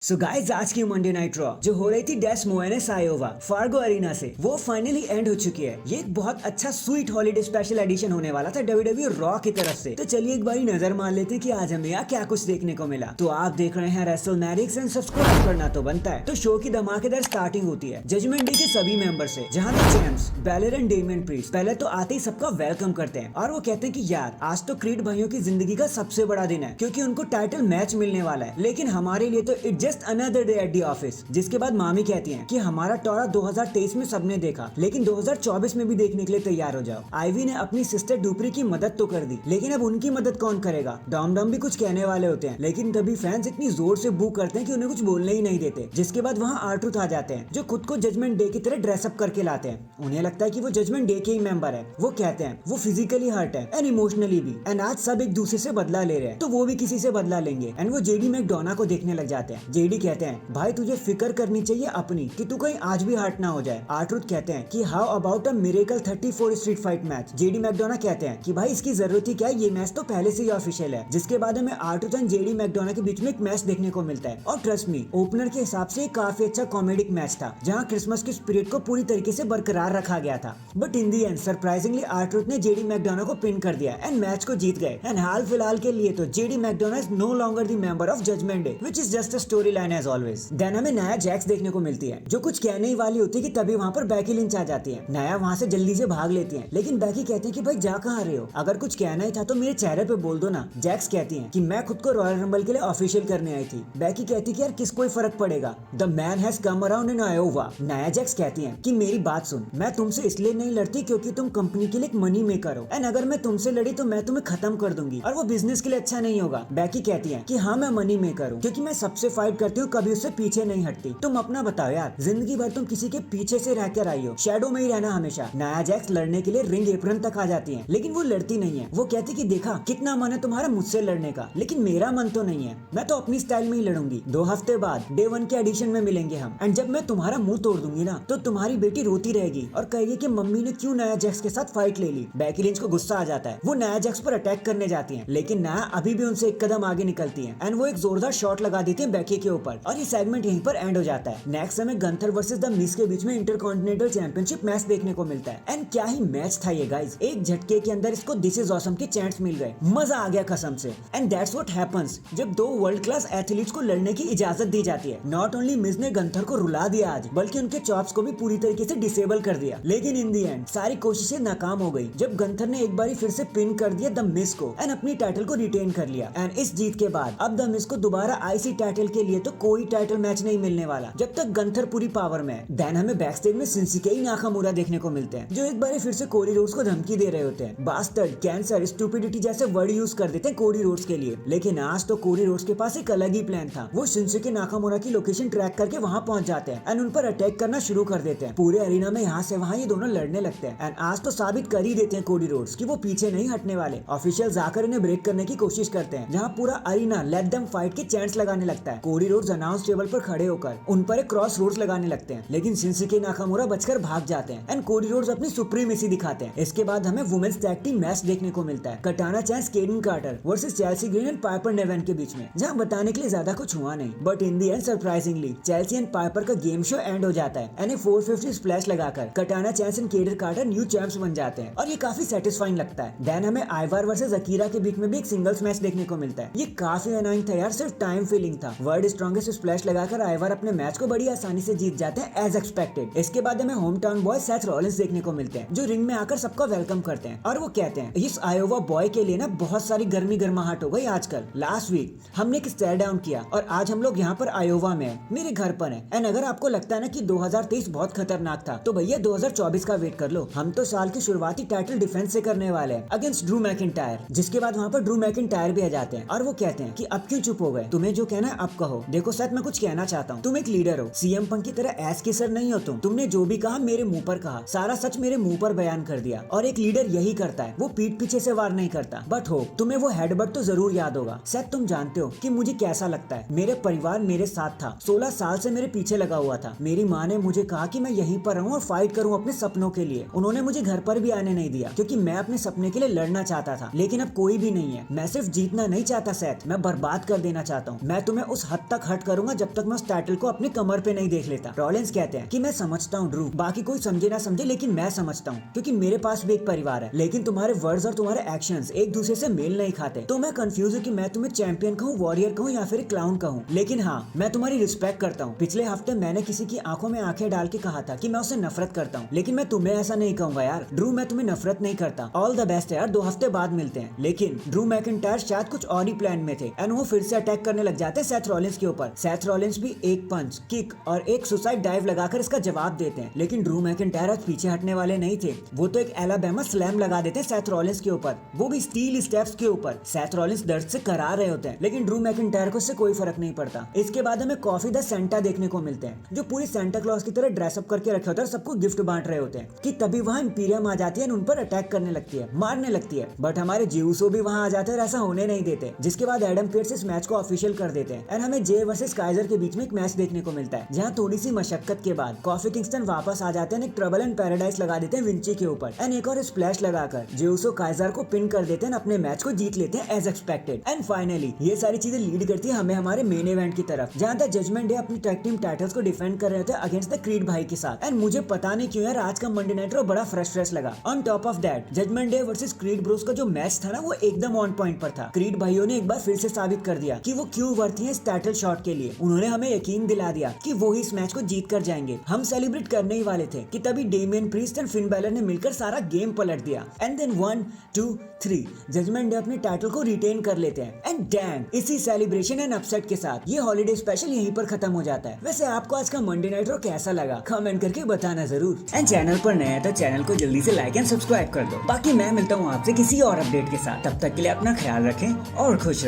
So guys आज की Monday Night raw जो हो रही थी डेस मोएनेस आयोवा फार्गो अरीना से वो फाइनली एंड हो चुकी है। ये एक बहुत अच्छा स्वीट हॉलीडे स्पेशल एडिशन होने वाला था डब्ल्यूडब्ल्यूई रॉ की तरफ से। तो चलिए एक बारी नजर मार लेते हैं कि आज हमें यहाँ क्या कुछ देखने को मिला। तो आप देख रहे हैं रेसलमैनिक्स एंड सब्सक्राइब करना तो बनता है। तो शो की धमाकेदार स्टार्टिंग होती है जजमेंट डे के सभी मेंबर से, जहाँ the champs Balor and Damien priest पहले तो आते ही सबका वेलकम करते हैं और वो कहते हैं कि यार आज तो क्रीड भाइयों की जिंदगी का सबसे बड़ा दिन है क्योंकि उनको टाइटल मैच मिलने वाला है। लेकिन हमारे लिए तो it just another day the office. जिसके बाद मामी कहती हैं कि हमारा टॉरा 2023 में सबने देखा लेकिन 2024 में भी देखने के लिए तैयार हो जाओ। आईवी ने अपनी सिस्टर डुप्री की मदद तो कर दी लेकिन अब उनकी मदद कौन करेगा। डॉम डॉम भी कुछ कहने वाले होते हैं लेकिन तभी फैंस इतनी जोर से बू करते हैं कि उन्हें कुछ बोलने ही नहीं देते। जिसके बाद वहाँ आर्ट्रूथ आ जाते हैं जो खुद को जजमेंट डे की तरह ड्रेसअप करके लाते हैं। उन्हें लगता है कि वो जजमेंट डे के ही मेंबर है। वो कहते हैं वो फिजिकली हर्ट है एंड इमोशनली भी एंड आज सब एक दूसरे से बदला ले रहे हैं तो वो भी किसी से बदला लेंगे। एंड वो जेडी मैकडोना को देखने लग जाते हैं। जेडी कहते हैं भाई तुझे फिक्र करनी चाहिए अपनी कि तू कहीं आज भी हर्ट ना हो जाए। आर्ट्रूथ कहते हैं कि how about a miracle 34 street fight match. JD McDonagh कहते हैं कि भाई इसकी जरूरत ही क्या है, ये मैच तो पहले से ही ऑफिशियल है। जिसके बाद हमें आर्ट्रूथ एंड जेडी मैकडोना के बीच में एक मैच देखने को मिलता है और ट्रस्ट मी ओपनर के हिसाब से काफी अच्छा कॉमेडिक मैच था जहाँ क्रिसमस की स्पिरिट को पूरी तरीके से बरकरार रखा गया था। But in the end surprisingly R Truth ने जेडी मैकडोना को पिन कर दिया एंड मैच को जीत गए। एंड हाल फिलहाल के लिए तो JD McDonagh is no longer the member of Judgment Day which is just a story line as always. Then हमें नया जैक्स देखने को मिलती है जो कुछ कहने ही वाली होती है कि तभी वहाँ पर बैकी लिंच आ जाती है। नया वहाँ से जल्दी से भाग लेती है लेकिन बैकी कहती है कि भाई जा कहाँ रहे हो, अगर कुछ कहना ही था तो मेरे चेहरे पे बोल दो ना। जैक्स कहती है कि मैं खुद को रॉयल रंबल के लिए ऑफिशियल करने आई थी। बैकी कहती कि यार किसको ही फर्क पड़ेगा, the man has come around in Iowa. नया जैक्स कहती है कि मेरी बात सुन, मैं तुमसे इसलिए नहीं लड़ती क्योंकि तुम कंपनी के लिए एक मनी मेकर हो एंड अगर मैं तुमसे लड़ी तो मैं तुम्हें खत्म कर दूंगी और वो बिजनेस के लिए अच्छा नहीं होगा। बैकी कहती है कि हाँ मैं मनी मेकर हूँ क्योंकि मैं सबसे फाइट करती हूँ, कभी उससे पीछे नहीं हटती। तुम अपना बताओ यार, जिंदगी भर तुम किसी के पीछे से रहकर आई हो, शैडो में ही रहना हमेशा। नया जैक्स लड़ने के लिए रिंग एप्रन तक आ जाती है लेकिन वो लड़ती नहीं है। वो कहती कि देखा कितना मन है तुम्हारा मुझसे लड़ने का लेकिन मेरा मन तो नहीं है, मैं तो अपनी स्टाइल में ही लड़ूंगी। 2 हफ्ते बाद डे 1 के एडिशन में मिलेंगे हम एंड जब मैं तुम्हारा मुंह तोड़ दूंगी ना तो तुम्हारी बेटी रोती रहेगी और कहेगी कि मम्मी ने क्यों नया जैक्स के साथ फाइट ले ली। बैकी लिंच को गुस्सा आ जाता है, वो नया जैक्स पर अटैक करने जाती है लेकिन नया अभी भी उनसे एक कदम आगे निकलती है एंड वो एक जोरदार शॉट लगा देती है बैकी के ऊपर और ये सेगमेंट यहीं पर एंड हो जाता है। नेक्स्ट हमें गंथर वर्सेस द मिस के बीच में इंटरकॉन्टिनेंटल चैंपियनशिप मैच देखने को मिलता है एंड क्या ही मैच था ये गाइस। एक झटके के अंदर इसको दिस इज ऑसम के चैंट्स मिल गए, मजा आ गया कसम से। एंड दैट्स व्हाट हैपेंस जब 2 वर्ल्ड क्लास एथलीट्स को लड़ने की इजाजत दी जाती है। नॉट ओनली मिस ने गंथर को रुला दिया आज बल्कि उनके चॉप्स को भी पूरी तरीके से डिसेबल कर दिया लेकिन इन दी एंड सारी कोशिशें नाकाम हो गई जब गंथर ने एक बारी फिर से पिन कर दिया द मिस को एंड अपनी टाइटल को रिटेन कर लिया। एंड इस जीत के बाद अब द मिस को दोबारा आईसी टाइटल के लिए तो कोई टाइटल मैच नहीं मिलने वाला जब तक गंथर पूरी पावर में है। देन हमें बैकस्टेज में शिंसुके नाकामुरा देखने को मिलते हैं जो एक बार फिर से कोडी रोड्स को धमकी दे रहे होते हैं। बास्टर्ड, कैंसर, स्टूपिडिटी जैसे वर्ड यूज कर देते हैं कोडी रोड्स के लिए लेकिन आज तो कोडी रोड्स के पास एक अलग ही प्लान था। वो शिंसुके नाकामुरा की लोकेशन ट्रैक करके वहां पहुंच जाते हैं एंड उन पर अटैक करना शुरू कर देते हैं। पूरे अरीना में यहाँ से वहाँ ये दोनों लड़ने लगते हैं एंड आज तो साबित कर ही देते हैं कोडी रोड्स कि वो पीछे नहीं हटने वाले। ऑफिशियल्स आकर इन्हें ब्रेक करने की कोशिश करते हैं जहाँ पूरा अरीना लेट देम फाइट के चैंट्स लगाने लगता है। कोडी रोड्स अनाउंस टेबल पर खड़े होकर उन पर एक क्रॉस रोड्स लगाने लगते हैं लेकिन शिंसुके नाकामुरा बचकर भाग जाते हैं एंड कोडी रोड्स अपनी सुप्रीमेसी दिखाते हैं। इसके बाद हमें वुमेन्स टैग टीम मैच देखने को मिलता है Katana Chance Kayden Carter versus Chelsea Green and Piper Niven के बीच में, जहां बताने के लिए ज्यादा कुछ हुआ नहीं but in the end surprisingly Chelsea and Piper का गेम शो एंड हो जाता है एंड 450 स्प्लैश लगाकर Katana Chance and Kayden Carter new champs बन जाते हैं और ये काफी सेटिस्फाइंग लगता है। देन हमें आइवार वर्सेस अकीरा के बीच में भी एक सिंगल्स मैच देखने को मिलता है। ये काफी अनोइंग था यार, सिर्फ टाइम फीलिंग था। वर्ल्ड स्ट्रॉन्गेस्ट स्प्लैश लगाकर आइवार अपने मैच को बड़ी आसानी से जीत जाते हैं एज एक्सपेक्टेड। इसके बाद हमें home town boy Seth Rollins देखने को मिलते हैं जो रिंग में आकर सबका वेलकम करते हैं और वो कहते हैं इस आयोवा बॉय के लिए ना बहुत सारी गर्माहट हो गई आजकल। लास्ट वीक हमने एक स्टेयर डाउन किया और आज हम लोग यहाँ पर आयोवा में है, मेरे घर पर है। एंड अगर आपको लगता है ना कि 2023 बहुत खतरनाक था तो भैया 2024 का वेट कर लो। हम तो साल की शुरुआती टाइटल डिफेंस से करने वाले हैं अगेंस्ट ड्रू मैकिंटायर। जिसके बाद वहाँ पर ड्रू मैकिंटायर भी आ जाते हैं और वो कहते हैं कि अब क्यों चुप हो गए, तुम्हें जो कहना है अब कहो। देखो सर मैं कुछ कहना चाहता हूँ, तुम एक लीडर हो, सीएम पंक की तरह एस के सर नहीं हो तुमने जो भी कहा मेरे मुंह पर कहा, सारा सच मेरे मुंह पर बयान कर दिया और एक लीडर यही करता है, वो पीठ पीछे से वार नहीं करता। बट हो तुम्हें वो हेडबट तो जरूर याद होगा। सर तुम जानते हो कि मुझे कैसा लगता है, मेरे परिवार मेरे साथ था, 16 साल से मेरे पीछे लगा हुआ था। मेरी माँ ने मुझे कहा कि मैं यहीं पर रहूं और फाइट करूं अपने सपनों के लिए। उन्होंने मुझे घर पर भी आने नहीं दिया क्योंकि मैं अपने सपने के लिए लड़ना चाहता था लेकिन अब कोई भी नहीं है। मैं सिर्फ जीतना नहीं चाहता सैथ, मैं बर्बाद कर देना चाहता हूँ। मैं तुम्हें उस हद तक हट करूंगा जब तक मैं उस टाइटल को अपनी कमर पे नहीं देख लेता। रॉलिंस कहते हैं कि मैं समझता हूँ ड्रू, बाकी कोई समझे ना समझे लेकिन मैं समझता हूँ क्योंकि मेरे पास भी एक परिवार है, लेकिन तुम्हारे वर्ड्स और तुम्हारे एक्शंस एक दूसरे से मेल नहीं खाते। तो मैं कंफ्यूज हूँ कि मैं तुम्हें चैंपियन कहूँ, वॉरियर कहूँ या फिर क्लाउन कहूँ। लेकिन हाँ, मैं तुम्हारी रिस्पेक्ट करता हूँ। पिछले हफ्ते मैंने किसी की आंखों में आंखें डाल के कहा था कि मैं उससे नफरत करता हूँ, लेकिन मैं तुम्हें ऐसा नहीं कहूंगा यार। ड्रू, मैं तुम्हें नफरत नहीं करता। ऑल द बेस्ट यार, 2 हफ्ते बाद मिलते हैं। लेकिन ड्रू मैकिंटायर शायद कुछ और ही प्लान में थे एंड वो फिर से अटैक करने लग जाते हैं सेथ रॉलिंस के ऊपर। सेथ रॉलिंस भी एक पंच, किक और एक सुसाइड डाइव लगाकर इसका जवाब देते हैं, लेकिन ड्रू मैकिंटायर आज पीछे हटने वाले नहीं थे। वो तो एक एलाबामा स्लैम लगा देते हैं सेथ रॉलिंस के ऊपर, वो भी स्टील स्टेप्स के ऊपर। सेथ रॉलिंस दर्द से करा रहे होते हैं, लेकिन ड्रू मैकिंटायर को इससे कोई फर्क नहीं पड़ता। इसके बाद हमें कॉफी द सेंटा देखने को मिलते हैं, जो पूरी सेंटा क्लॉज की तरह ड्रेसअप करके रखे होते हैं और सबको गिफ्ट बांट रहे होते हैं कि तभी वहाँ इंपीरियम आ जाती है और उन पर अटैक करने लगती है, मारने लगती है। बट हमारे जिउसो भी वहाँ आ जाते हैं और ऐसा होने नहीं देते, जिसके बाद एडम पेयर्स इस मैच को ऑफिशियल कर देते हैं एंड हमें जे वर्सेस काइजर के बीच में एक मैच देखने को मिलता है, जहाँ थोड़ी सी मशक्कत के बाद कॉफी किंगस्टन वापस आ जाते हैं, एक ट्रबल एंड पैराडाइज लगा देते हैं विंची के ऊपर एंड एक और स्प्लैश लगाकर जिउसो काइजर को पिन कर देते हैं, अपने मैच को जीत लेते हैं एज एक्सपेक्टेड। एंड फाइनली ये सारी चीजें लीड करती है हमें हमारे मेन इवेंट की तरफ, जहाँ द जजमेंट डे अपनी टैग टीम टाइटल्स को डिफेंड कर रहे थे अगेंस्ट द क्रीड भाई के साथ। एंड मुझे पता नहीं क्यों यार आज का मंडे नाइट रॉ बड़ा फ्रेश लगा। On top of that, Judgment Day versus Creed Brothers का जो मैच था ना, वो एकदम ऑन पॉइंट पर था। क्रीड भाइयों ने एक बार फिर से साबित कर दिया कि वो क्यों वर्थ है इस टाइटल शॉट के लिए। उन्होंने हमें यकीन दिला दिया कि वो ही इस मैच को जीत कर जाएंगे। हम सेलिब्रेट करने ही वाले थे कि तभी Damien priest and Finn Balor ने मिलकर सारा गेम पलट दिया एंड देन 1 2 3 जजमेंट डे अपने टाइटल को रिटेन कर लेते हैं। एंड डैम, इसी सेलिब्रेशन एंड अपसेट के साथ ये हॉलीडे स्पेशल यहीं पर खत्म हो जाता है। वैसे आपको आज का मंडे नाइट रॉ कैसा लगा कमेंट करके बताना जरूर। एंड चैनल पर नया है तो चैनल को जल्दी से लाइक एंड सब्सक्राइब कर दो। बाकी मैं मिलता हूँ आपसे किसी और अपडेट के साथ, तब तक के लिए अपना ख्याल रखें और खुश रहें।